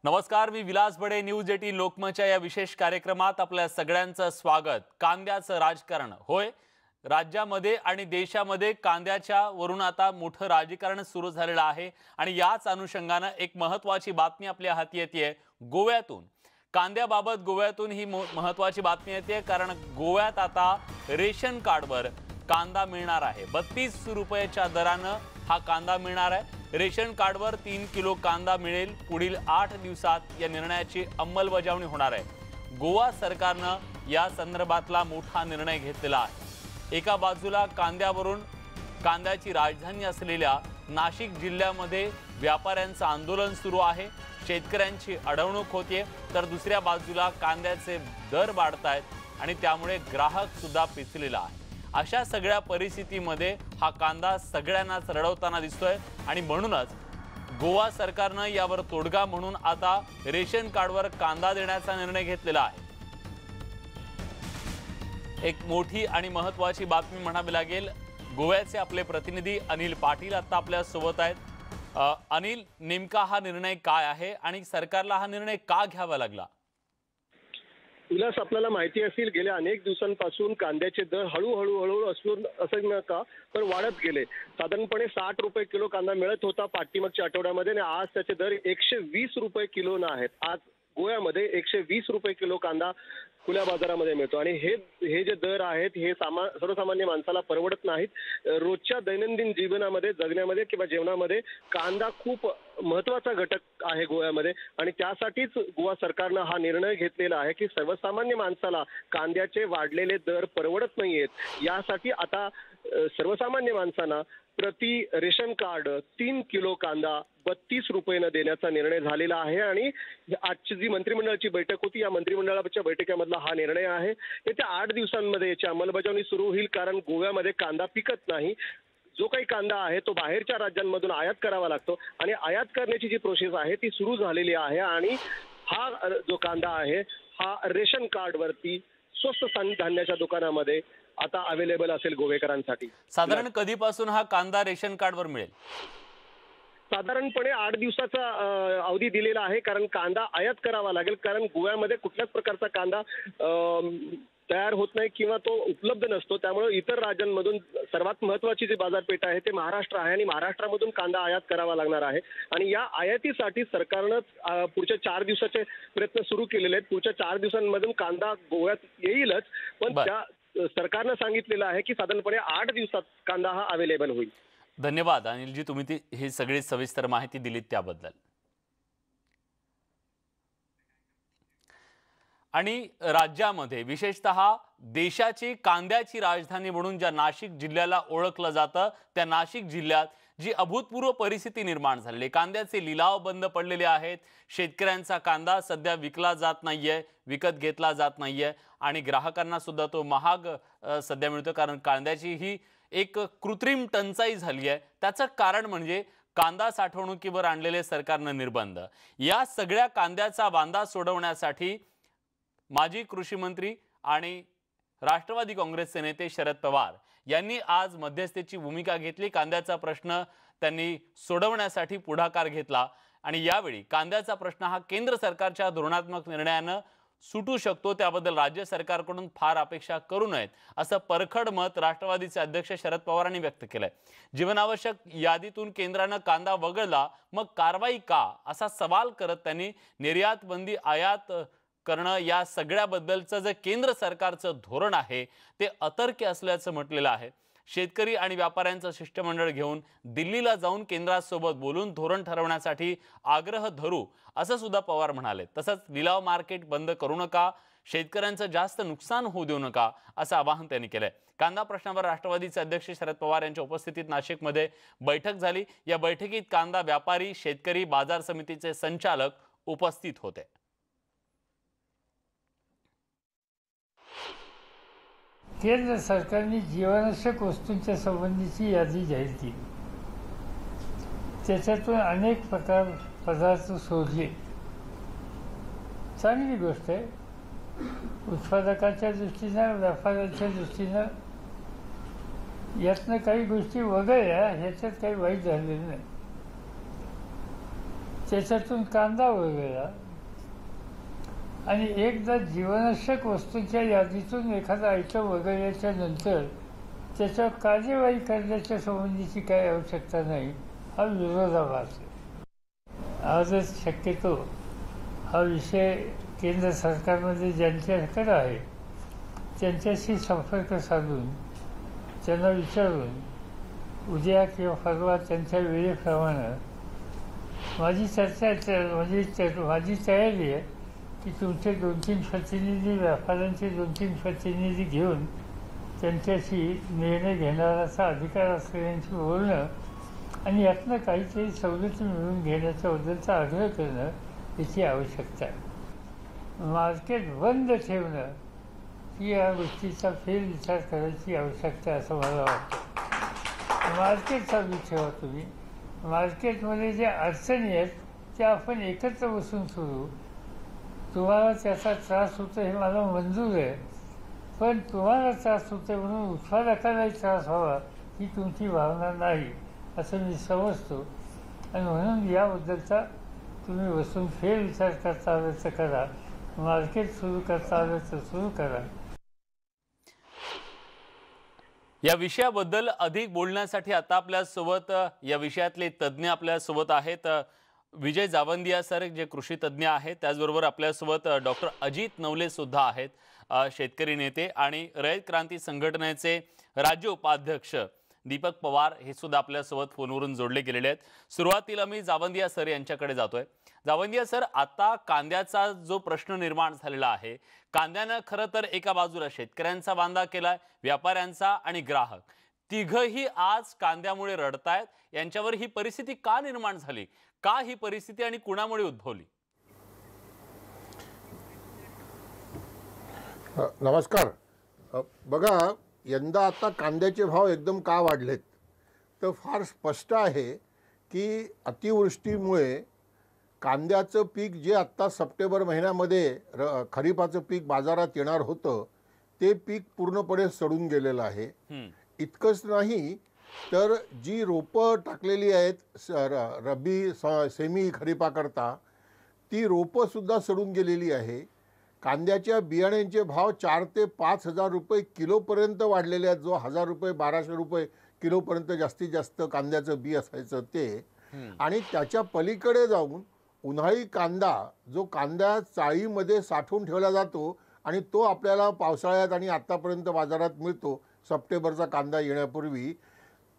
नमस्कार, मी विलास बडे. न्यूज 18 लोकमतच्या या विशेष कार्यक्रमात आपल्या सगळ्यांचं स्वागत. कांद्याचं राजकारण होय, राज्यामध्ये आणि देशामध्ये कांद्याच्या वरून आता मोठं राजकारण सुरू झालेलं आहे आणि याच अनुषंगाने एक महत्त्वाची बातमी आपल्या हाती येते गोव्यातून. कांद्याबाबत गोव्यातून ही महत्त्वाची बातमी येते कारण गोव्यात आता रेशन कार्डवर कांदा मिळणार आहे. 32 रुपयाच्या दराने हा कांदा मिळणार आहे. रेशन कार्डवर 3 किलो कांदा मिळेल. पुढील 8 दिवसात या निर्णयाची अंमलबजावणी होणार आहे. गोवा सरकारने या संदर्भातला मोठा निर्णय घेतलेला आहे. एका बाजूला कांद्यावरून कांद्याची राजधानी असलेल्या नाशिक जिल्ह्यामध्ये व्यापाऱ्यांचं आंदोलन सुरू आहे. शेतकऱ्यांची अडवणूक होते, तर दुसऱ्या बाजूला कांद्याचे दर वाढतायत आणि त्यामुळे ग्राहक सुद्धा पिचलेला आहे. अशा सगळ्या परिस्थितीमध्ये हा कांदा सगळ्यांनाच रडवताना दिसतोय आणि म्हणूनच गोवा सरकारने यावर तोडगा म्हणून आता रेशन कार्डवर कांदा देण्याचा निर्णय घेतलेला आहे. एक मोठी आणि महत्त्वाची बातमी म्हणावी लागेल. गोव्याचे आपले प्रतिनिधी अनिल पाटील आता आपल्या सोबत आहेत. अनिल, नेमका हा निर्णय काय आहे आणि सरकारला हा निर्णय का घ्यावा लागला? विलास, आपल्याला माहिती असेल गेल्या अनेक दिवसांपासून कांद्याचे दर हळूहळू असून असं नका पण वाढत गेले. साधारणपणे 60 रुपये किलो कांदा मिळत होता पाठीमागच्या आठवड्यामध्ये आणि आज त्याचे दर 120 रुपये किलो आहेत. आज गोव्यामध्ये 120 रुपये किलो कांदा खुल्या बाजारामध्ये मिळतो आणि हे जे दर आहेत हे सर्वसामान्य माणसाला परवडत नाहीत. रोजच्या दैनंदिन जीवनामध्ये जगण्यामध्ये किंवा जेवणामध्ये कांदा खूप महत्त्वाचा घटक आहे गोव्यामध्ये आणि त्यासाठीच गोवा सरकारनं हा निर्णय घेतलेला आहे की सर्वसामान्य माणसाला कांद्याचे वाढलेले दर परवडत नाहीयेत. यासाठी आता सर्वसामान्य माणसांना प्रति रेशन कार्ड 3 किलो कांदा 32 रुपयाने देण्याचा निर्णय झालेला आहे आणि आजची जी मंत्रिमंडळाची बैठक होती या मंत्रिमंडळाच्या बैठकीमधला हा निर्णय आहे. येत्या 8 दिवसांमध्ये याची अंमलबजावणी सुरू होईल कारण गोव्यामध्ये कांदा पिकत नाही. जो काही कांदा आहे तो बाहेरच्या राज्यांमधून आयात करावा लागतो आणि आयात करण्याची जी प्रोसेस आहे ती सुरू झालेली आहे आणि हा जो कांदा आहे हा रेशन कार्डवरती स्वस्त धान्याच्या दुकानामध्ये आता अवेलेबल असेल गोवेकरांसाठी. साधारण कधीपासून हा कांदा रेशन कार्डवर मिळेल? साधारणपणे 8 दिवसाचा अवधी दिलेला आहे कारण कांदा आयात करावा लागेल कारण गोव्यामध्ये कुठल्याच प्रकारचा कांदा तयार होत नाही किंवा तो उपलब्ध नसतो. त्यामुळे इतर राज्यांमधून सर्वात महत्त्वाची जी बाजारपेठ आहे ते महाराष्ट्र आहे आणि महाराष्ट्रामधून कांदा आयात करावा लागणार आहे आणि या आयातीसाठी सरकारनं पुढच्या 4 दिवसाचे प्रयत्न सुरू केलेले आहेत. पुढच्या 4 दिवसांमधून कांदा गोव्यात येईलच पण त्या सरकारनं सांगितलेलं आहे की साधारणपणे 8 दिवसात कांदा हा अवेलेबल होईल. धन्यवाद अनिलजी, तुम्ही ही सगळी सविस्तर माहिती दिलीत त्याबद्दल. आणि राज्यामध्ये विशेषतः देशाची कांद्याची राजधानी म्हणून ज्या नाशिक जिल्ह्याला ओळखलं जातं त्या नाशिक जिल्ह्यात जी अभूतपूर्व परिस्थिती निर्माण झालेली, कांद्याचे लिलाव बंद पडलेले आहेत. शेतकऱ्यांचा कांदा सध्या विकला जात नाहीये, विकत घेतला जात नाहीये आणि ग्राहकांना सुद्धा तो महाग सध्या मिळतो कारण कांद्याची ही एक कृत्रिम टंचाई झाली आहे. त्याचं कारण म्हणजे कांदा साठवणुकीवर आणलेले सरकारनं निर्बंध. या सगळ्या कांद्याचा वांदा सोडवण्यासाठी माजी कृषी मंत्री आणि राष्ट्रवादी काँग्रेसचे नेते शरद पवार यांनी आज मध्यस्थीची भूमिका घेतली. कांद्याचा प्रश्न त्यांनी सोडवण्यासाठी पुढाकार घेतला आणि यावेळी कांद्याचा प्रश्न हा केंद्र सरकारच्या धोरणात्मक निर्णयाने सुटू शकतो, त्याबद्दल राज्य सरकारकडून फार अपेक्षा करू नयेत असं परखड मत राष्ट्रवादीचे अध्यक्ष शरद पवारांनी व्यक्त केलंय. जीवनावश्यक यादीतून केंद्राने कांदा वगळला, मग कारवाई का असा सवाल करत त्यांनी निर्यात बंदी आयात करणं या सगळ्याबद्दलचं जे केंद्र सरकारचं धोरण आहे ते अतर्क्य असल्याचं म्हटलेलं आहे. शेतकरी आणि व्यापाऱ्यांचं शिष्टमंडळ घेऊन दिल्लीला जाऊन केंद्रासोबत बोलून धोरण ठरवण्यासाठी आग्रह धरू असं सुद्धा पवार म्हणाले. तसंच लिलाव मार्केट बंद करू नका, शेतकऱ्यांचं जास्त नुकसान होऊ देऊ नका असं आवाहन त्यांनी केलंय. कांदा प्रश्नावर राष्ट्रवादीचे अध्यक्ष शरद पवार यांच्या उपस्थितीत नाशिकमध्ये बैठक झाली. या बैठकीत कांदा व्यापारी, शेतकरी, बाजार समितीचे संचालक उपस्थित होते. केंद्र सरकारने जीवनावश्यक वस्तूंच्या संबंधीची यादी जाहीर केली. त्याच्यातून अनेक पदार्थ शोधले. चांगली गोष्ट आहे. उत्पादकाच्या दृष्टीनं, व्यापाऱ्याच्या दृष्टीनं यातनं काही गोष्टी वगळल्या, ह्याच्यात काही वाईट झालेलं नाही. त्याच्यातून कांदा वगळला आणि एकदा जीवनावश्यक वस्तूंच्या यादीतून एखादा आयटम वगळल्याच्या नंतर त्याच्यावर कार्यवाही करण्याच्या संबंधीची काही आवश्यकता नाही, हा विरोधाभास आहे. आजच शक्यतो हा विषय केंद्र सरकारमध्ये ज्यांच्याकडे आहे त्यांच्याशी संपर्क साधून त्यांना विचारून उद्या किंवा परवा त्यांच्या वेळेप्रमाणे माझी तयारी आहे की तुमचे 2-3 प्रतिनिधी, व्यापाऱ्यांचे 2-3 प्रतिनिधी घेऊन त्यांच्याशी निर्णय घेणाराचा अधिकार असलेल्यांशी बोलणं आणि यातनं काहीतरी सवलती मिळवून घेण्याच्याबद्दलचा आग्रह करणं याची आवश्यकता आहे. मार्केट बंद ठेवणं ही या गोष्टीचा फेरविचार करायची आवश्यकता आहे असं मला वाटतं. मार्केट चालू ठेवा तुम्ही. मार्केटमध्ये ज्या अडचणी आहेत त्या आपण एकत्र बसून सोडू. तुम्हाला त्याचा त्रास होतो हे मला मंजूर आहे, पण तुम्हाला त्रास होतो म्हणून उत्पादकालाही त्रास व्हावा ही तुमची भावना नाही असं मी समजतो. आणि म्हणून याबद्दलचा तुम्ही बसून फेरविचार करता आलं तर करा, मार्केट सुरू करता आलं तर सुरू करा. या विषयाबद्दल अधिक बोलण्यासाठी आता आपल्यासोबत या विषयातले तज्ज्ञ आपल्यासोबत आहेत. विजय जावंदिया सर जे कृषी तज्ज्ञ आहेत, त्याचबरोबर आपल्यासोबत डॉक्टर अजित नवले सुद्धा आहेत, शेतकरी नेते, आणि रयत क्रांती संघटनेचे राज्य उपाध्यक्ष दीपक पवार हे सुद्धा आपल्यासोबत फोनवरून जोडले गेलेले आहेत. सुरुवातीला मी जावंदिया सर यांच्याकडे जातोय. जावंदिया सर, आता कांद्याचा जो प्रश्न निर्माण झालेला आहे, कांद्यानं खरं तर एका बाजूला शेतकऱ्यांचा बांधा केलाय, व्यापाऱ्यांचा आणि ग्राहक तिघही आज कांद्यामुळे रडतायत. यांच्यावर ही परिस्थिती का निर्माण झाली, का ही परिस्थिती आणि कुणामुळे उद्भवली? नमस्कार. बघा, यंदा आता कांद्याचे भाव एकदम का वाढलेत तर फार स्पष्ट आहे की अतिवृष्टीमुळे कांद्याचं पीक जे आत्ता सप्टेंबर महिन्यामध्ये खरीपाचं पीक बाजारात येणार होतं ते पीक पूर्णपणे सडून गेलेलं आहे. इतकंच नाही तर जी रोपं टाकलेली आहेत रब्बी सेमी खरीपाकरता ती रोपंसुद्धा सडून गेलेली आहे. कांद्याच्या बियाण्यांचे भाव 4 ते 5 हजार रुपये किलोपर्यंत वाढलेले आहेत. जो 1000 रुपये 1200 रुपये किलोपर्यंत जास्तीत जास्त कांद्याचं बी असायचं ते, आणि त्याच्या पलीकडे जाऊन उन्हाळी कांदा जो कांदा चाळीमध्ये साठवून ठेवला जातो आणि तो आपल्याला पावसाळ्यात आणि आत्तापर्यंत बाजारात मिळतो सप्टेंबरचा कांदा येण्यापूर्वी,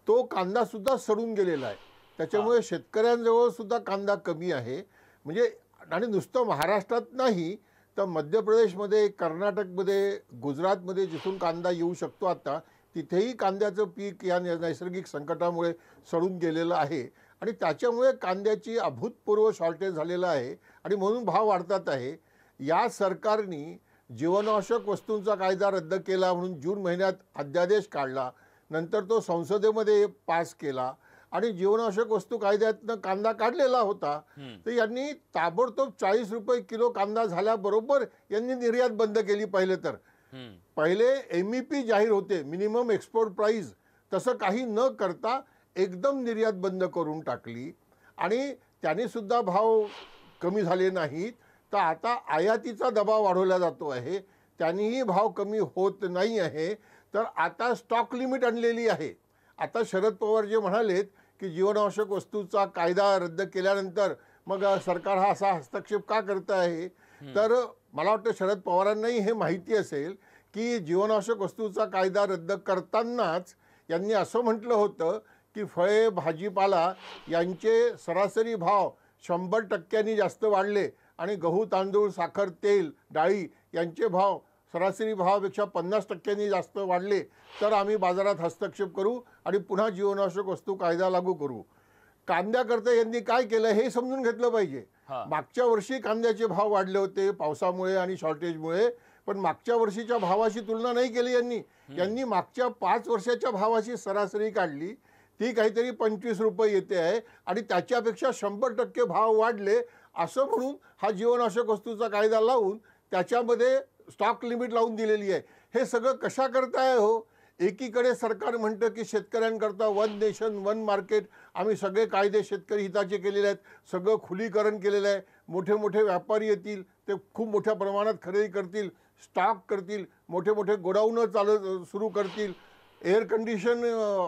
तो कांदासुद्धा सडून गेलेला आहे. त्याच्यामुळे शेतकऱ्यांजवळ सुद्धा कांदा कमी आहे. म्हणजे आणि नुसतं महाराष्ट्रात नाही तर मध्य प्रदेशमध्ये, कर्नाटकमध्ये, गुजरातमध्ये जिथून कांदा येऊ शकतो आता तिथेही कांद्याचं पीक या नैसर्गिक संकटामुळे सडून गेलेलं आहे. आणि त्याच्यामुळे कांद्याची अभूतपूर्व शॉर्टेज झालेलं आहे आणि म्हणून भाव वाढतात आहे. या सरकारने जीवनावश्यक वस्तूंचा कायदा रद्द केला म्हणून जून महिन्यात अध्यादेश काढला, नंतर तो संसदेमध्ये पास केला आणि जीवनावश्यक वस्तू कायद्यातनं कांदा काढलेला होता. तर यांनी ताबडतोब 40 रुपये किलो कांदा झाल्याबरोबर यांनी निर्यात बंद केली. पहिले MEP जाहीर होते, मिनिमम एक्सपोर्ट प्राइस, तसं काही न करता एकदम निर्यात बंद करून टाकली आणि त्याने सुद्धा भाव कमी झाले नाहीत. तर आता आयातीचा दबाव वाढवला जातो आहे, त्यानेही भाव कमी होत नाही आहे. तर आता स्टॉक लिमिट आणलेली आहे. आता शरद पवार जे म्हणालेत की जीवनावश्यक वस्तूचा कायदा रद्द केल्यानंतर मग सरकार हा असा हस्तक्षेप का करत आहे, तर मला वाटतं शरद पवारांनाही हे माहिती असेल की जीवनावश्यक वस्तूचा कायदा रद्द करतानाच यांनी असं म्हटलं होतं की फळे भाजीपाला यांचे सरासरी भाव 100% जास्त वाढले आणि गहू तांदूळ साखर तेल डाळी यांचे भाव सरासरी भावापेक्षा 50% जास्त वाढले तर आम्ही बाजारात हस्तक्षेप करू आणि पुन्हा जीवनावश्यक वस्तू कायदा लागू करू. कांद्याकरता यांनी काय केलं हे समजून घेतलं पाहिजे. मागच्या वर्षी कांद्याचे भाव वाढले होते पावसामुळे आणि शॉर्टेजमुळे, पण मागच्या वर्षीच्या भावाशी तुलना नाही केली यांनी मागच्या 5 वर्षाच्या भावाची सरासरी काढली, ती काहीतरी 25 रुपये येते आहे आणि त्याच्यापेक्षा 100% भाव वाढले असं म्हणून हा जीवनावश्यक वस्तूचा कायदा लावून त्याच्यामध्ये स्टॉक लिमिट लावून दिलेली आहे. हे सगळं कशा करताय हो? एकीकडे सरकार म्हणतं की शेतकऱ्यांकरता वन नेशन वन मार्केट, आम्ही सगळे कायदे शेतकरी हिताचे केलेले आहेत, सगळं खुलीकरण केलेलं आहे, मोठे मोठे व्यापारी येतील, ते खूप मोठ्या प्रमाणात खरेदी करतील, स्टॉक करतील, मोठे मोठे गोडाऊन सुरू करतील, एअर कंडिशन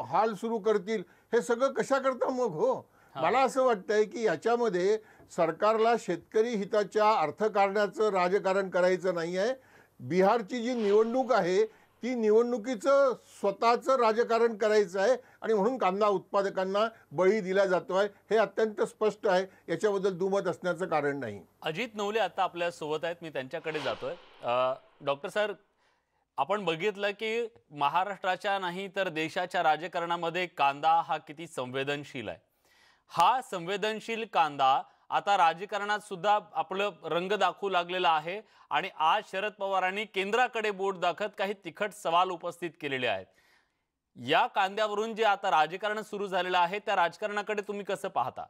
हॉल सुरू करतील. हे सगळं कशाकरता मग हो? मला असं वाटतंय की याच्यामध्ये सरकारला शेतकरी हिताच्या अर्थकारणाचं राजकारण करायचं नाही आहे. बिहारची जी निवडणूक आहे ती निवडणुकीचं स्वतःचं राजकारण करायचं आहे आणि म्हणून कांदा उत्पादकांना बळी दिला जातोय, हे अत्यंत स्पष्ट आहे. याच्याबद्दल दुमत असण्याचं कारण नाही. अजित नवले आता आपल्या सोबत आहेत, मी त्यांच्याकडे जातोय. डॉक्टर सर, आपण बघितलं की महाराष्ट्राच्या नाही तर देशाच्या राजकारणामध्ये कांदा हा किती संवेदनशील आहे. हा संवेदनशील कांदा आता राजकारणात सुद्धा आपलं रंग दाखवू लागलेला आहे आणि आज शरद पवारांनी केंद्राकडे बोट दाखवत काही तिखट सवाल उपस्थित केलेले आहेत. या कांद्यावरून जे आता राजकारण सुरू झालेलं आहे त्या राजकारणाकडे तुम्ही कसं पाहता?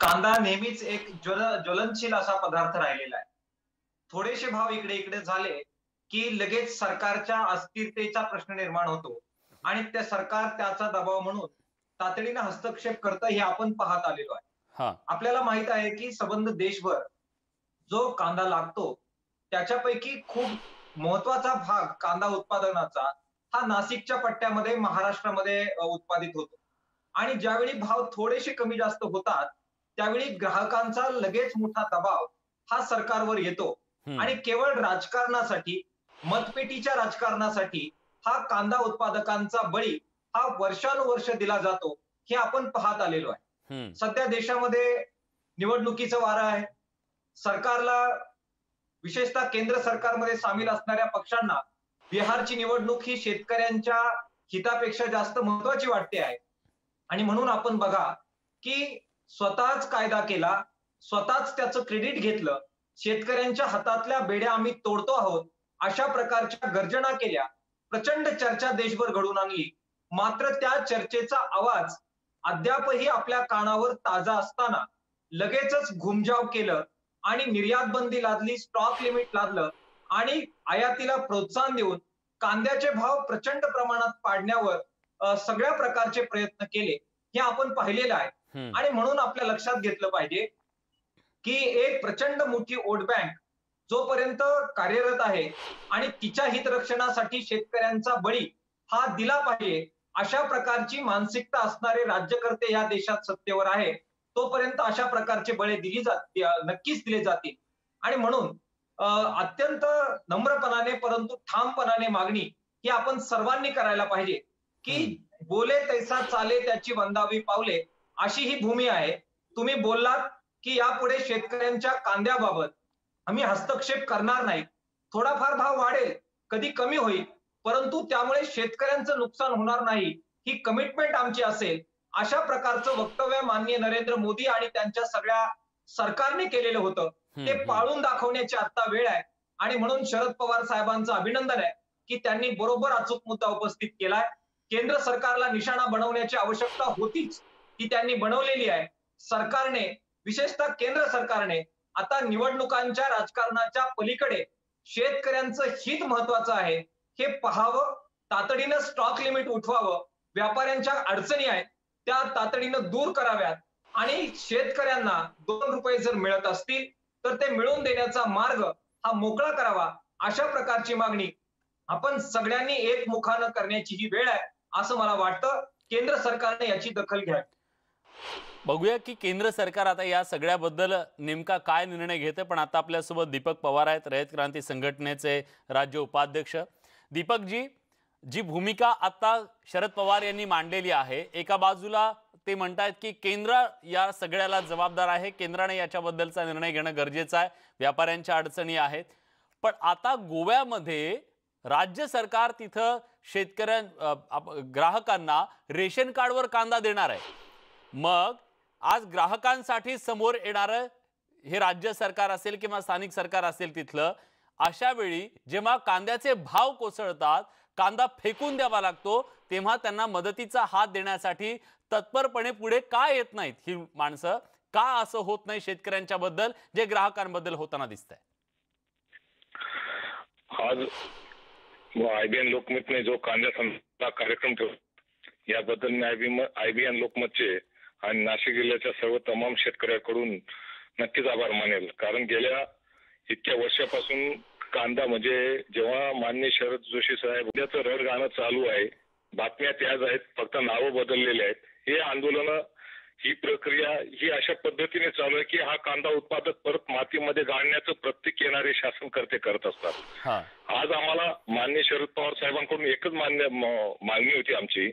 कांदा नेहमीच एक ज्वलनशील असा पदार्थ राहिलेला आहे. थोडेसे भाव इकडे इकडे झाले की लगेच सरकारच्या अस्थिरतेचा प्रश्न निर्माण होतो आणि त्या सरकार त्याचा दबाव म्हणून तातडीने हस्तक्षेप करतं, हे आपण पाहत आलेलो आहे. आपल्याला माहित आहे की संबंध देशभर जो कांदा लागतो त्याच्यापैकी खूप महत्वाचा भाग कांदा उत्पादनाचा हा नाशिकच्या पट्ट्यामध्ये महाराष्ट्रामध्ये उत्पादित होतो आणि ज्यावेळी भाव थोडेसे कमी जास्त होतात त्यावेळी ग्राहकांचा लगेच मोठा दबाव हा सरकारवर येतो आणि केवळ राजकारणासाठी, मतपेटीच्या राजकारणासाठी हा कांदा उत्पादकांचा बळी हा वर्षानुवर्ष दिला जातो, हे आपण पाहत आलेलो आहे. सध्या देशामध्ये निवडणुकीचं वारं आहे. सरकारला, विशेषतः केंद्र सरकारमध्ये सामील असणाऱ्या पक्षांना बिहारची निवडणूक ही शेतकऱ्यांच्या हितापेक्षा जास्त महत्वाची वाटते आहे आणि म्हणून आपण बघा की स्वतःच कायदा केला, स्वतःच त्याचं क्रेडिट घेतलं, शेतकऱ्यांच्या हातातल्या बेड्या आम्ही तोडतो आहोत अशा प्रकारच्या गर्जना केल्या, प्रचंड चर्चा देशभर घडवून आणली. मात्र त्या चर्चेचा आवाज अद्यापही आपल्या कानावर ताजा असताना लगेचच घुमजाव केलं आणि निर्यात बंदी लादली, स्टॉक लिमिट लादलं आणि आयातीला प्रोत्साहन देऊन कांद्याचे भाव प्रचंड प्रमाणात पाडण्यावर सगळ्या प्रकारचे प्रयत्न केले, हे आपण पाहिलेलं आहे. आणि म्हणून आपल्या लक्षात घेतलं पाहिजे की एक प्रचंड मोठी वोट बँक जोपर्यंत कार्यरत आहे आणि तिच्या हितरक्षणासाठी शेतकऱ्यांचा बळी हा दिला पाहिजे अशा प्रकारची मानसिकता असणारे राज्यकर्ते या देशात सत्तेवर आहे, तोपर्यंत अशा प्रकारचे बळी नक्कीच दिले जातील. आणि म्हणून अत्यंत नम्रपणाने परंतु ठामपणाने मागणी ही आपण सर्वांनी करायला पाहिजे की बोले तैसा चाले त्याची वंदावी पावले, अशी ही भूमी आहे. तुम्ही बोललात की यापुढे शेतकऱ्यांच्या कांद्याबाबत आम्ही हस्तक्षेप करणार नाही, थोडाफार भाव वाढेल, कधी कमी होईल, परंतु त्यामुळे शेतकऱ्यांचं नुकसान होणार नाही, ही कमिटमेंट आमची असेल, अशा प्रकारचं वक्तव्य माननीय नरेंद्र मोदी आणि त्यांच्या सगळ्या सरकारने केलेलं होतं. ते पाळून दाखवण्याची आता वेळ आहे आणि म्हणून शरद पवार साहेबांचं अभिनंदन आहे की त्यांनी बरोबर अचूक मुद्दा उपस्थित केलाय. केंद्र सरकारला निशाणा बनवण्याची आवश्यकता होतीच, ती त्यांनी बनवलेली आहे. सरकारने, विशेषतः केंद्र सरकारने आता निवडणुकांच्या राजकारणाच्या पलीकडे शेतकऱ्यांचं हित महत्वाचं आहे हे पाहावं, तातडीनं स्टॉक लिमिट उठवावं, व्यापाऱ्यांच्या अडचणी आहेत त्या तातडीनं दूर कराव्यात आणि शेतकऱ्यांना 2 रुपये जर मिळत असतील तर ते मिळवून देण्याचा मार्ग हा मोकळा करावा, अशा प्रकारची मागणी आपण सगळ्यांनी एकमुखानं करण्याची ही वेळ आहे असं मला वाटतं. केंद्र सरकारने याची दखल घ्यावी. बघूया की केंद्र सरकार आता या सगळ्याबद्दल नेमका काय निर्णय घेते. पण आता आपल्यासोबत दीपक पवार आहेत, रयत क्रांती संघटनेचे राज्य उपाध्यक्ष. दीपक जी, जी भूमिका आता शरद पवार यांनी मांडलेली आहे, एका बाजूला ते म्हणतात की केंद्र या सगळ्याला जबाबदार आहे, केंद्राने याच्याबद्दलचा निर्णय घेणं गरजेचं आहे, व्यापाऱ्यांच्या अडचणी आहेत. पण आता गोव्यामध्ये राज्य सरकार तिथं ग्राहकांना रेशन कार्डवर कांदा देणार आहे. मग आज ग्राहकांसाठी समोर येणारं हे राज्य सरकार असेल किंवा स्थानिक सरकार असेल तिथलं, अशा वेळी जेव्हा कांद्याचे भाव कोसळतात, कांदा फेकून द्यावा लागतो, तेव्हा त्यांना मदतीचा हात देण्यासाठी तत्परपणे पुढे का येत नाहीत ही माणसं? का असं होत नाही शेतकऱ्यांच्या बद्दल जे ग्राहकांबद्दल होताना दिसतंय? आज IBN लोकमतने जो कांद्याचा कार्यक्रम ठेवला याबद्दल मी IBN लोकमतचे आणि नाशिक जिल्ह्याच्या सर्व तमाम शेतकऱ्यांकडून नक्कीच आभार मानेल. कारण गेल्या इतक्या वर्षापासून कांदा म्हणजे जेव्हा माननीय शरद जोशी साहेब उद्याचं रडगाणं चालू आहे, बातम्या त्याच आहेत, फक्त नावं बदललेले आहेत. हे आंदोलन, ही प्रक्रिया ही अशा पद्धतीने चालू आहे की हा कांदा उत्पादक परत मातीमध्ये गाडण्याचं प्रत्येक येणारे शासनकर्ते करत असतात. आज आम्हाला माननीय शरद पवार साहेबांकडून एकच मागणी होती आमची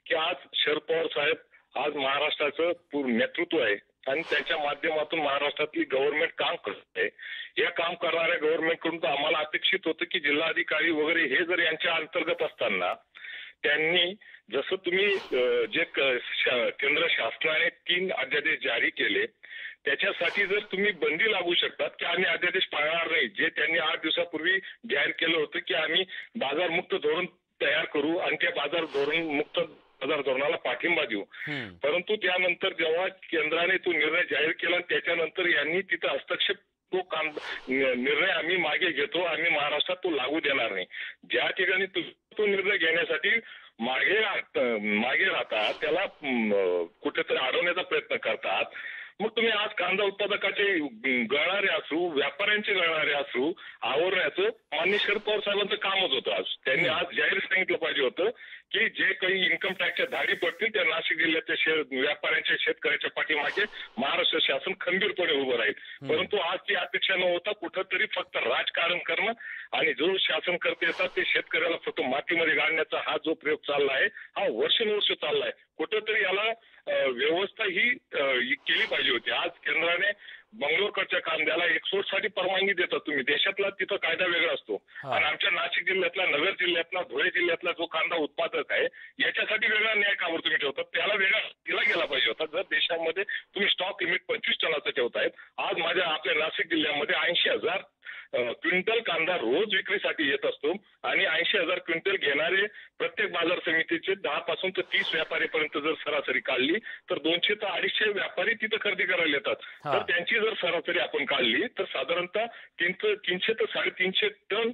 की आज शरद पवार साहेब आज महाराष्ट्राचं नेतृत्व आहे आणि त्याच्या माध्यमातून महाराष्ट्रातली गव्हर्नमेंट काम करत आहे. या काम करणाऱ्या गव्हर्नमेंटकडून आम्हाला अपेक्षित होतं की जिल्हाधिकारी वगैरे हे जर यांच्या अंतर्गत असताना त्यांनी जसं तुम्ही जे केंद्र शासनाने 3 अध्यादेश जारी केले त्याच्यासाठी जर तुम्ही बंदी लागू शकतात की आम्ही अध्यादेश पाळणार नाही, जे त्यांनी 8 दिवसापूर्वी जाहीर केलं होतं की आम्ही बाजारमुक्त धोरण तयार करू आणि त्या बाजार धोरणाला पाठिंबा देऊ. परंतु त्यानंतर जेव्हा केंद्राने तो निर्णय जाहीर केला त्याच्यानंतर यांनी तिथं हस्तक्षेप निर्णय आम्ही मागे घेतो, आम्ही महाराष्ट्रात तो लागू देणार नाही. ज्या ठिकाणी तो निर्णय घेण्यासाठी मागे राहतात त्याला कुठेतरी अडवण्याचा प्रयत्न करतात. मग तुम्ही आज कांदा उत्पादकाचे गळणारे असू, व्यापाऱ्यांचे गळणारे असू, आवरण्याचं माननीय शरद पवार साहेबांचं कामच होतं. आज त्यांनी आज जाहीर सांगितलं पाहिजे होतं की जे काही इन्कम टॅक्सच्या धाडी पडतील त्या नाशिक जिल्ह्याच्या व्यापाऱ्यांच्या शेतकऱ्याच्या पाठीमागे महाराष्ट्र शासन खंबीरपणे उभं राहील. परंतु आज ती अपेक्षा न होता कुठंतरी फक्त राजकारण करणं आणि जो शासन करते येतात ते शेतकऱ्याला फक्त मातीमध्ये गाडण्याचा हा जो प्रयोग चालला आहे हा वर्षानुवर्ष चाललाय. कुठंतरी याला व्यवस्था ही केली पाहिजे होती. आज केंद्राने बंगलोरकडच्या कांद्याला एक्सपोर्ट साठी परवानगी देतात. तुम्ही देशातला तिथं कायदा वेगळा असतो आणि आमच्या नाशिक जिल्ह्यातला, नगर जिल्ह्यातला, धुळे जिल्ह्यातला जो कांदा उत्पादक आहे याच्यासाठी वेगळा न्याय कावर तुम्ही ठेवतात, त्याला वेगळा दिला गेला पाहिजे होता. जर देशामध्ये तुम्ही स्टॉक लिमिट 25 टनाचं ठेवतायत, आज आपल्या नाशिक जिल्ह्यामध्ये 80,000 क्विंटल कांदा रोज विक्रीसाठी येत असतो आणि 80,000 क्विंटल घेणारे प्रत्येक बाजार समितीचे 10 पासून तर 30 व्यापारीपर्यंत जर सरासरी काढली तर 200 ते 250 व्यापारी तिथं खरेदी करायला येतात. तर त्यांची जर सरासरी आपण काढली तर साधारणतः 300 ते 350 टन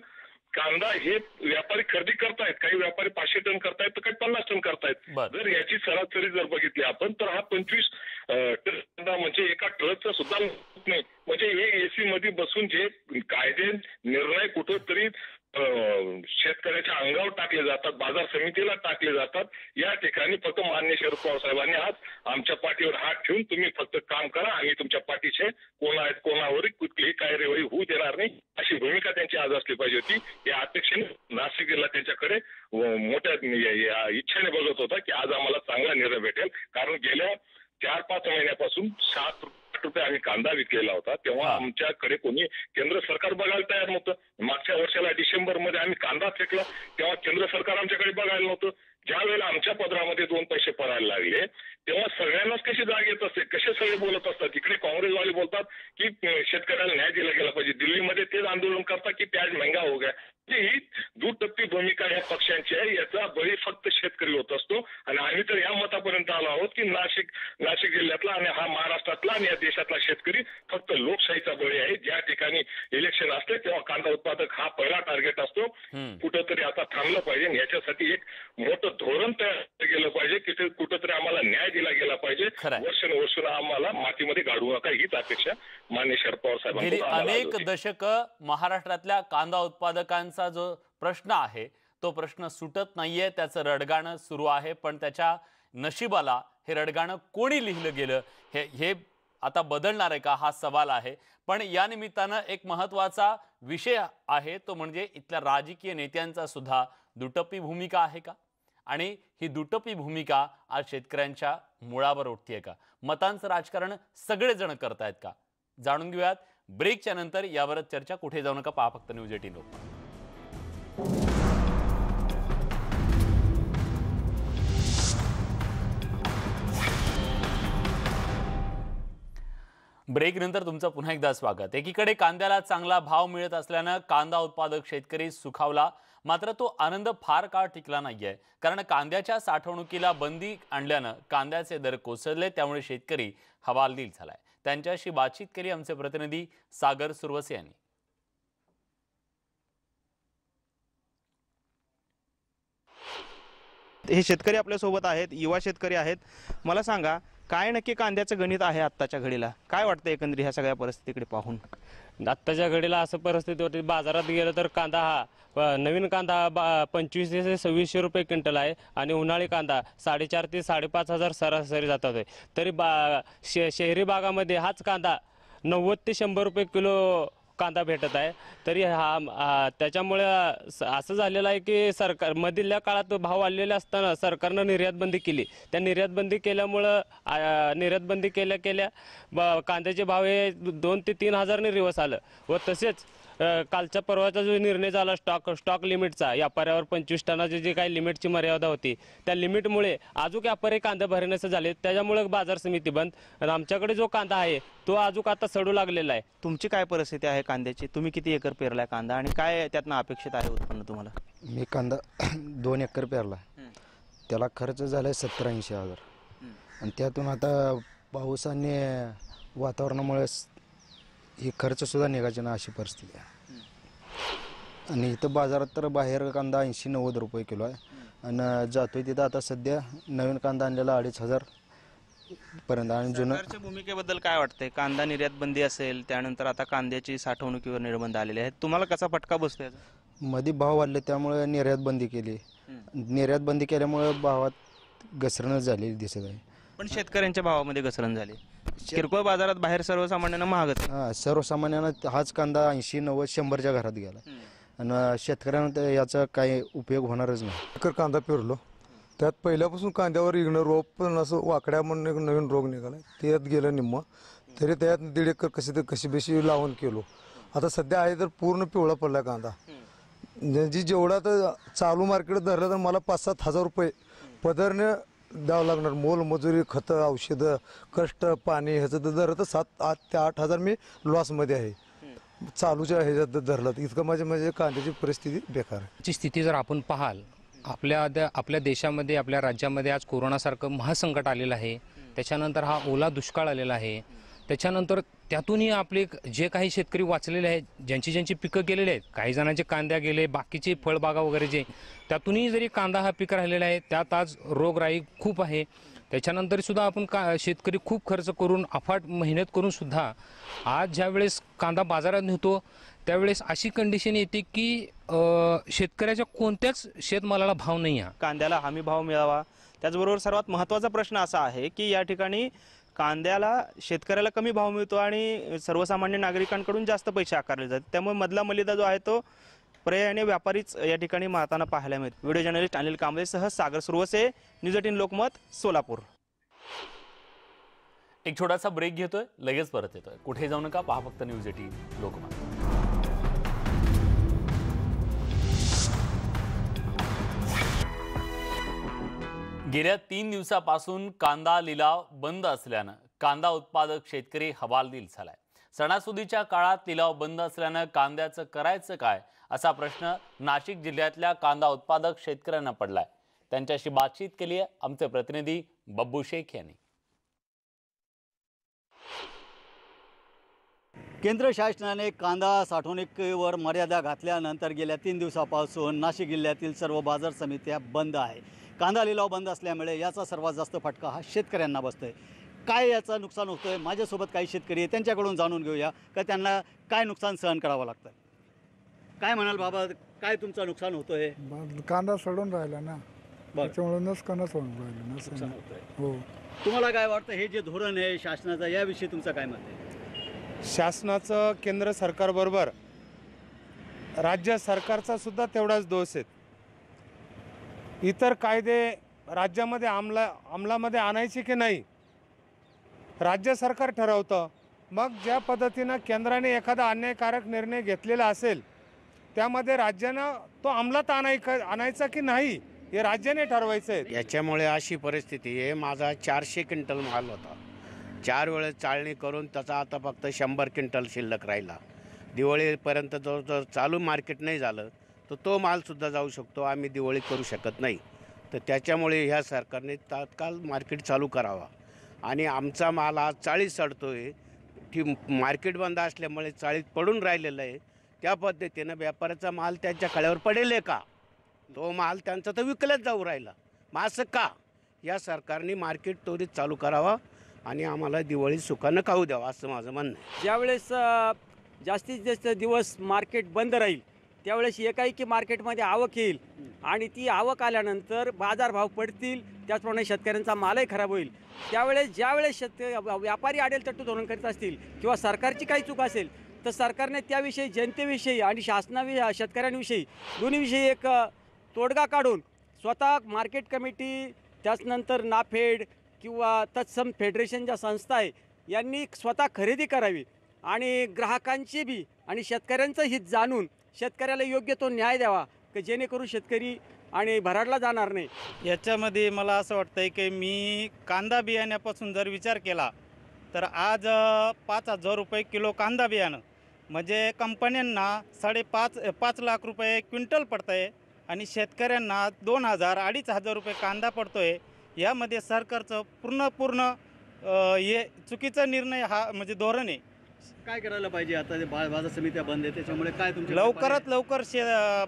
कांदा हे व्यापारी खरेदी करतायत. काही व्यापारी 500 टन करतायत तर काही 50 टन करतायत. जर याची सरासरी जर बघितली आपण तर हा 25 टन कांदा म्हणजे एका ट्रकचा सुद्धा नाही. म्हणजे हे एसी मध्ये बसून जे कायदे निर्णय कुठंतरी शेतकऱ्याच्या अंगावर टाकले जातात, बाजार समितीला टाकले जातात, या ठिकाणी फक्त माननीय शरद पवार साहेबांनी आज आमच्या पाठीवर हात ठेवून तुम्ही फक्त काम करा, आम्ही तुमच्या पाठीचे कोणावर कुठलीही कार्यवाही होऊ देणार नाही अशी भूमिका त्यांची आज असली पाहिजे होती. या अपेक्षेने नाशिक जिल्हा त्यांच्याकडे मोठ्या इच्छेने बघत होता की आज आम्हाला चांगला निर्णय भेटेल. कारण गेल्या 4-5 महिन्यापासून 7 रुपये आम्ही कांदा विकलेला होता, तेव्हा आमच्याकडे कोणी केंद्र सरकार बघायला तयार नव्हतं. मागच्या वर्षाला डिसेंबरमध्ये आम्ही कांदा फेकला तेव्हा केंद्र सरकार आमच्याकडे बघायला नव्हतं. ज्या वेळेला आमच्या पदरामध्ये 2 पैसे पडायला लागले तेव्हा सगळ्यांनाच कशी जाग येत असते, कसे सगळे बोलत असतात. इकडे काँग्रेसवाले बोलतात की शेतकऱ्याला न्याय दिला गेला पाहिजे, दिल्लीमध्ये तेच आंदोलन करतात की प्याज महंगा हो गया. ही दुटप्पी भूमिका या पक्षांची आहे, याचा बळी फक्त शेतकरी होत असतो. आणि आम्ही तर या मतापर्यंत आलो आहोत की नाशिक जिल्ह्यातला आणि हा महाराष्ट्रातला आणि या देशातला शेतकरी फक्त लोकशाहीचा बळी आहे. ज्या ठिकाणी इलेक्शन असते तेव्हा कांदा उत्पादक हा पहिला टार्गेट असतो. कुठंतरी आता थांबलं पाहिजे, याच्यासाठी एक मोठं धोरण तयार केलं पाहिजे की कुठंतरी आम्हाला न्याय दिला गेला पाहिजे. वर्ष आम्हाला मातीमध्ये गाडू नका हीच अपेक्षा माननीय शरद पवार साहेबांनी. गेली अनेक दशकं महाराष्ट्रातल्या कांदा उत्पादकांचा जो प्रश्न आहे तो प्रश्न सुटत नाहीये, त्याचं रडगाणं सुरू आहे. पण त्याच्या नशिबाला हे रडगाणं कोणी लिहिलं गेलं हे आता बदलणार आहे का हा सवाल आहे. पण या निमित्तानं एक महत्वाचा विषय आहे तो म्हणजे इथल्या राजकीय नेत्यांचा सुद्धा दुटप्पी भूमिका आहे का, आणि ही दुटप्पी भूमिका आज शेतकऱ्यांच्या मुळावर उठतीये का, मतांचं राजकारण सगळेजण करतायत का, जाणून घेऊयात ब्रेकच्या नंतर. यावरच चर्चा, कुठे जाऊ नका, पहा फक्त न्यूज 18 लोकमत. ब्रेक नंतर तुमचं पुन्हा एकदा स्वागत. एकीकडे कांद्याला चांगला भाव मिळत असल्यानं कांदा उत्पादक शेतकरी सुखावला, मात्र तो आनंद फार काळ टिकला नाहीये. कारण कांद्याच्या साठवणुकीला बंदी आणल्यानं कांद्याचे दर कोसळले, त्यामुळे शेतकरी हवालदिल झालाय. त्यांच्याशी बातचीत केली आमचे प्रतिनिधी सागर सुरवसे यांनी. हे शेतकरी आपल्यासोबत आहेत, युवा शेतकरी आहेत. मला सांगा, काय नक्की कांद्याचं गणित आहे आत्ताच्या घडीला? काय वाटतं एकंदरीत ह्या सगळ्या परिस्थितीकडे पाहून? आत्ताच्या घडीला असं परिस्थिती होती, बाजारात गेलं तर कांदा हा नवीन कांदा 2500 ते 2600 रुपये क्विंटल आहे आणि उन्हाळी कांदा 4,500 ते 5,500 सरासरी जातात आहे. तरी शहरी भागामध्ये हाच कांदा 90 ते 100 रुपये किलो कांदा भेटत आहे. तरी त्याच्यामुळे असं झालेलं आहे की सरकार मधल्या काळात भाव वाढलेले असताना सरकारनं निर्यात बंदी केली. त्या निर्यात बंदी केल्यामुळं निर्यात बंदी केल्या कांद्याचे भाव हे 2 ते 3 हजारने रिवर्स आलं. व तसेच कालच्या परवाचा जो निर्णय झाला स्टॉक लिमिटचा, व्यापाऱ्यावर 25 टनाची जी काही लिमिटची मर्यादा होती, त्या लिमिटमुळे अजून व्यापारी कांदा भरण्याचे झाले. त्याच्यामुळे बाजार समिती बंद आणि आमच्याकडे जो कांदा आहे तो अजून आता सडू लागलेला आहे. तुमची काय परिस्थिती आहे कांद्याची? तुम्ही किती एकर पेरलाय कांदा आणि काय त्यातनं अपेक्षित आहे उत्पन्न तुम्हाला? मी कांदा 2 एकर पेरला. त्याला खर्च झाला आहे 70-80 हजार आणि त्यातून आता पावसाने वातावरणामुळे ही खर्चसुद्धा निघायची ना अशी परिस्थिती आहे. आणि इथं बाजारात तर बाहेर कांदा 80-90 रुपये किलो आहे आणि जातोय तिथं आता सध्या नवीन कांदा आणलेला 2,500 पर्यंत. आणि सरकारच्या भूमिकेबद्दल काय वाटतंय? कांदा निर्यात बंदी असेल, त्यानंतर आता कांद्याची साठवणुकीवर निर्बंध आलेले आहेत, तुम्हाला कसा फटका बसतोय? मध्ये भाव वाढले त्यामुळे निर्यात बंदी केली. निर्यात बंदी केल्यामुळे भावात घसरण झालेली दिसत आहे. पण शेतकऱ्यांच्या भावामध्ये घसरण झाली. किरकोळ बाजारात बाहेर सर्वसामान्यांना महागच. सर्वसामान्यांना हाच कांदा 80-90-100च्या घरात गेला आणि शेतकऱ्यांना याचा काही उपयोग होणारच नाही. एकर कांदा पेरलो, त्यात पहिल्यापासून कांद्यावर इग्नर रोग पण असं वाकड्या म्हणून एक नवीन रोग निघाला, त्यात गेलं निम्म. तरी त्यात 1.5 एकर कशी बेशी लावून केलो. आता सध्या आहे तर पूर्ण पिवळा पडला कांदा. जेवढा तर चालू मार्केट धरलं तर मला 5-7 हजार रुपये पदरने द्यावं लागणार. मोल मजुरी, खतं, औषधं, कष्ट, पाणी ह्याचं तर धरलं तर 7 ते 8 हजार मी लॉसमध्ये आहे चालूच्या ह्याच्यात धरलं. इतकं म्हणजे कांद्याची परिस्थिती बेकार आहे. ची स्थिती जर आपण पाहाल, आपल्या देशामध्ये, आपल्या राज्यामध्ये आज कोरोनासारखं महासंकट आलेलं आहे. त्याच्यानंतर हा ओला दुष्काळ आलेला आहे. त्याच्यानंतर त्यातूनही आपले जे काही शेतकरी वाचलेले आहेत, ज्यांची पिकं गेलेले आहेत, काही जणांचे कांद्या गेले, बाकीचे फळबागा वगैरे जे, त्यातूनही जरी कांदा हा पीक राहिलेला आहे, त्यात आज रोगराई खूप आहे. त्याच्यानंतर सुद्धा आपण शेतकरी खूप खर्च करून, अफाट मेहनत करून सुद्धा आज ज्या वेळेस कांदा बाजारात नेतो त्यावेळेस अशी कंडिशन येते की शेतकऱ्याच्या कोणत्याच शेतमालाला भाव नाही आहे. कांद्याला हमी भाव मिळावा. त्याचबरोबर सर्वात महत्त्वाचा प्रश्न असा आहे की या ठिकाणी कांद्याला शेतकऱ्याला कमी भाव मिळतो आणि सर्वसामान्य नागरिकांकडून जास्त पैसे आकारले जातात. त्यामुळे मधला मलिदा जो आहे तो पर्यायाने व्यापारीच या ठिकाणी मारताना पाहायला मिळतो. व्हिडिओ जर्नलिस्ट अनिल कांबळेसह सागर सुरवसे, न्यूज 18 लोकमत, सोलापूर. एक छोटासा ब्रेक घेतोय, लगेच परत येतोय. कुठे जाऊ नका, पहा फक्त न्यूज 18 लोकमत. गेल्या 3 दिवसापासून कांदा लिलाव बंद असल्यानं कांदा उत्पादक शेतकरी हवालदिल झालाय. सणासुदीच्या काळात लिलाव बंद असल्यानं कांद्याचं करायचं काय, असा प्रश्न नाशिक जिल्ह्यातल्या कांदा उत्पादक शेतकऱ्यांना पडलाय. त्यांच्याशी बातचीत केली आहे आमचे प्रतिनिधी बब्बू शेख यांनी. केंद्र शासनाने कांदा साठवणुकीवर मर्यादा घातल्यानंतर गेल्या 3 दिवसापासून नाशिक जिल्ह्यातील सर्व बाजार समित्या बंद आहे. कांदा लिलाव बंद असल्यामुळे याचा सर्वात जास्त फटका हा शेतकऱ्यांना बसतोय. काय याचं नुकसान होतंय, माझ्यासोबत काही शेतकरी आहे, त्यांच्याकडून जाणून घेऊया का त्यांना काय नुकसान सहन करावं लागतं. काय म्हणाल बाबा, काय तुमचं नुकसान होतोय? कांदा सडून राहिला ना, त्याच्यामुळे नुकसानच होऊन राहिलं. हो, तुम्हाला काय वाटतं हे जे धोरण आहे शासनाचं, याविषयी तुमचं काय मत आहे? शासनाचं केंद्र सरकारबरोबर राज्य सरकारचा सुद्धा तेवढाच दोष आहे. इतर कायदे राज्यामध्ये अंमलामध्ये आणायचे की नाही राज्य सरकार ठरवतं. मग ज्या पद्धतीनं केंद्राने एखादा अन्यायकारक निर्णय घेतलेला असेल त्यामध्ये राज्यानं तो अंमलात आणायचा की नाही हे राज्याने ठरवायचं आहे. याच्यामुळे अशी परिस्थिती आहे, माझा 400 क्विंटल माल होता. 4 वेळेस चाळणी करून त्याचा आता फक्त 100 क्विंटल शिल्लक राहिला. दिवाळीपर्यंत जर चालू मार्केट नाही झालं तर तो मालसुद्धा जाऊ शकतो. आम्ही दिवाळी करू शकत नाही. तर त्याच्यामुळे ह्या सरकारने तात्काळ मार्केट चालू करावा. आणि आमचा माल आज 40 चढतोय की मार्केट बंद असल्यामुळे 40 पडून राहिलेलं आहे. त्या पद्धतीनं व्यापाऱ्याचा माल त्यांच्या कळ्यावर पडेल का? तो माल त्यांचा तर विकलाच जाऊ राहिला. मग असं का? या सरकारने मार्केट त्वरित चालू करावा आणि आम्हाला दिवाळी सुखानं खाऊ द्यावा असं माझं म्हणणं आहे. ज्यावेळेस जास्तीत जास्त दिवस मार्केट बंद राहील त्यावेळेस एकाएकी मार्केटमध्ये आवक येईल आणि ती आवक आल्यानंतर बाजारभाव पडतील, त्याचप्रमाणे शेतकऱ्यांचा मालही खराब होईल. त्यावेळेस ज्यावेळेस व्यापारी आडेलतट्टू धोरण करीत असतील किंवा सरकारची काही चूक असेल तर सरकारने त्याविषयी जनतेविषयी आणि शासनाविषयी शेतकऱ्यांविषयी दोन्हीविषयी एक तोडगा काढून स्वतः मार्केट कमिटी त्याचनंतर नाफेड किंवा तत्सम फेडरेशन ज्या संस्था आहे यांनी स्वतः खरेदी करावी आणि ग्राहकांची बी आणि शेतकऱ्यांचं हित जाणून शेतकऱ्याला योग्य तो न्याय द्यावा की जेणेकरून शेतकरी आणि भराडला जाणार नाही. याच्यामध्ये मला असं वाटतंय की मी कांदा बियाण्यापासून जर विचार केला तर आज 5,000 रुपये किलो कांदा बियाणं म्हणजे कंपन्यांना 5.5 लाख रुपये क्विंटल पडतं आहे आणि शेतकऱ्यांना 2,000-2,500 रुपये कांदा पडतो आहे. यामध्ये सरकारचं पूर्ण हे चुकीचा निर्णय हा म्हणजे धोरण आहे. काय करायला पाहिजे आता? बाजार समित्या बंद आहे त्याच्यामुळे काय तुमच्या लवकरात लवकर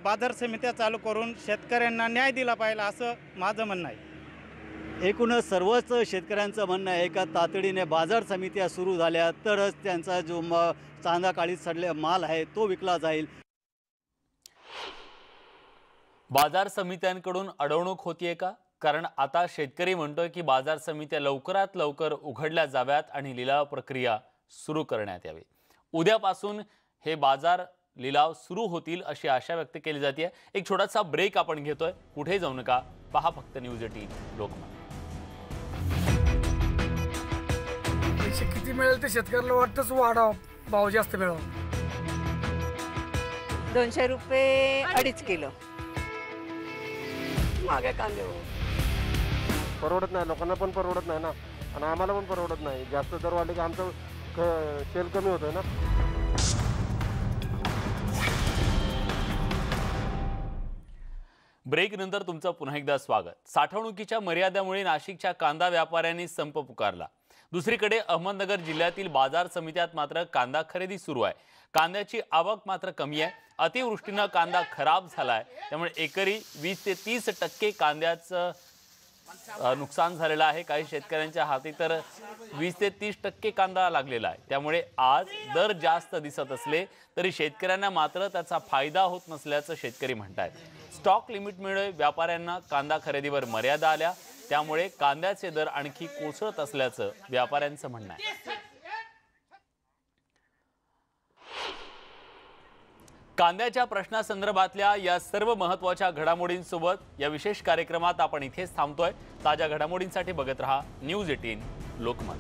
बाजार समित्या चालू करून शेतकऱ्यांना न्याय दिला पाहिजे असं माझं म्हणणं आहे. एकूणच सर्वच शेतकऱ्यांचं म्हणणं आहे का तातडीने बाजार समित्या सुरू झाल्या तरच त्यांचा जो चांदा काळीत सडले माल आहे तो विकला जाईल. बाजार समित्यांकडून अडवणूक होतीये का? कारण आता शेतकरी म्हणतोय की बाजार समित्या लवकरात लवकर उघडल्या जाव्यात आणि लिलाव प्रक्रिया सुरू करण्यात यावी. उद्यापासून हे बाजार लिलाव सुरू होतील अशी आशा व्यक्त केली जाते. एक छोटासा ब्रेक आपण घेतोय, कुठे जाऊ नका, पहा फक्त न्यूज 18 लोकमत. पैसे किती मिळेल ते शेतकऱ्याला वाटतंच वाढावं, भाव जास्त मिळावा. 200 रुपये 2.5 किलो मागे कांदे परवडत नाही, लोकांना पण परवडत नाही ना आणि आम्हाला पण परवडत नाही. जास्त दर वाढले की आमचं सेल कमी होतोय ना. ब्रेक नंतर तुमचं पुन्हा एकदा स्वागत. साठवणुकीच्या मर्यादेमुळे नाशिकच्या कांदा व्यापाऱ्यांनी संप पुकारला. दुसरीकडे अहमदनगर जिल्ह्यातील बाजार समित्यात मात्र कांदा खरेदी सुरू आहे. कांद्याची आवक मात्र कमी आहे. अतिवृष्टीनं कांदा खराब झालाय, त्यामुळे एकरी 20 ते 30% कांद्याचं नुकसान झालेलं आहे. काही शेतकऱ्यांच्या हाती तर 20 ते 30% कांदा लागलेला आहे. त्यामुळे आज दर जास्त दिसत असले तरी शेतकऱ्यांना मात्र त्याचा फायदा होत नसल्याचं शेतकरी म्हणतात. स्टॉक लिमिटमुळे व्यापाऱ्यांना कांदा खरेदीवर मर्यादा आल्या, त्यामुळे कांद्याचे दर आणखी कोसळत असल्याचं व्यापाऱ्यांचं म्हणणं आहे. कांद्याच्या प्रश्नासंदर्भातल्या या सर्व महत्त्वाच्या घडामोडींसोबत या विशेष कार्यक्रमात आपण इथेच थांबतोय. ताज्या घडामोडींसाठी बघत रहा न्यूज 18 लोकमत.